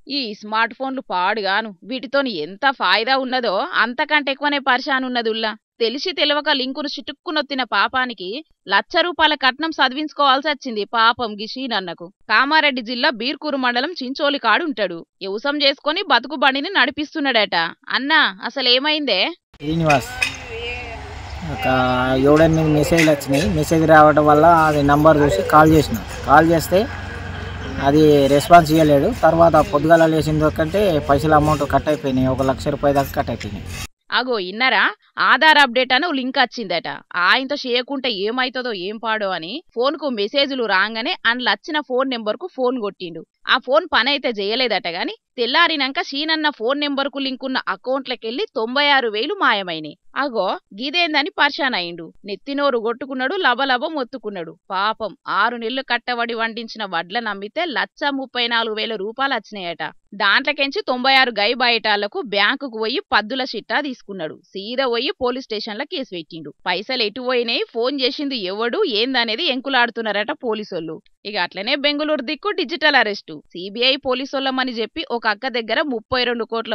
ఈ స్మార్ట్ ఫోన్లు పాడుగాను వీటితోని ఎంత ఫాయిదా ఉన్నదో అంతకంటే ఎక్కువనే పరిశాన్ ఉన్నదుల్లా. తెలిసి తెలవక లింకును చిటుక్కునొత్తిన పాపానికి ₹1,00,000 కట్నం చదివించుకోవాల్సి వచ్చింది పాపం గిషీనన్నకు. కామారెడ్డి జిల్లా బీర్కూరు మండలం చించోలి కాడుంటాడు. వ్యవసాయం చేసుకుని బతుకు బండిని నడిపిస్తున్నాడట. అన్నా అసలేమైందే? శ్రీనివాస్ ఒక 7-8 మెసేజ్లు వచ్చినాయి. మెసేజ్ రావడం వల్ల అది నంబర్ చూసి కాల్ చేస్తే అది రెస్పాన్స్ ఇవ్వలేడు. తర్వాత పొద్దుగాల లేచిన కంటే పైసలు అమౌంట్ కట్ అయిపోయినాయి. ₹1,00,000 దాకా కట్ అయిపోయినాయి. అగో ఇన్నరా, ఆధార్ అప్డేట్ అని లింక్ వచ్చిందట. ఆయనతో చేయకుంటే ఏమైతుందో ఏం పాడో అని ఫోన్కు మెసేజ్లు రాగానే అందులో వచ్చిన ఫోన్ నెంబర్కు ఫోన్ కొట్టిండు. ఆ ఫోన్ పని అయితే చేయలేదట గాని తెల్లారినాక షీనన్న ఫోన్ నెంబర్కు లింకున్న అకౌంట్లకెళ్లి 96,000 మాయమైనాయి. అగో గిదేందని పర్షాన్ అయిండు. నెత్తినోరు కొట్టుకున్నాడు, లబలబ మొత్తుకున్నాడు. పాపం 6 నెలలు కట్టబడి వండించిన వడ్ల నమ్మితే ₹1,34,000 వచ్చినాయట. దాంట్లకెంచి 96 గై బయటాలకు బ్యాంకుకు పోయి పద్దుల చిట్టా తీసుకున్నాడు. సీదా పోయి పోలీస్ స్టేషన్ల కేసు పెట్టిండు. పైసలు ఎటు పోయినాయి, ఫోన్ చేసింది ఎవడు ఏందనేది ఎంకులాడుతున్నారట పోలీసోళ్ళు. ఇక అట్లనే బెంగళూరు దిక్కు డిజిటల్ అరెస్టు. సిబిఐ పోలీసోళ్ళమని చెప్పి ఒక అక్క దగ్గర ₹32 కోట్ల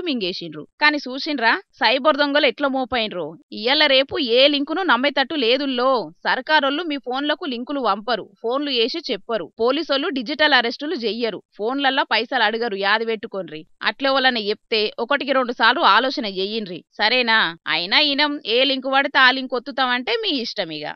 మింగేసిండ్రు. కానీ చూసిండ్రా సైబర్ దొంగలు ఎట్లా మోపైనరో. ఇయ్యాల రేపు ఏ లింకును నమ్మేటట్టు లేదుల్లో. సర్కారోళ్ళు మీ ఫోన్లకు లింకులు పంపరు, ఫోన్లు వేసి చెప్పరు. పోలీసోళ్ళు డిజిటల్ అరెస్టులు చెయ్యరు, ఫోన్లల్లో పైసలు అడగరు. యాది పెట్టుకోన్రి. అట్లే వాళ్ళని చెప్తే 1-2 సార్లు ఆలోచన చెయ్యిండ్రి, సరేనా? అయినా ఈనం ఏ లింకు పడితే ఆ లింక్ ఒత్తుతామంటే మీ ఇష్టం ఇక.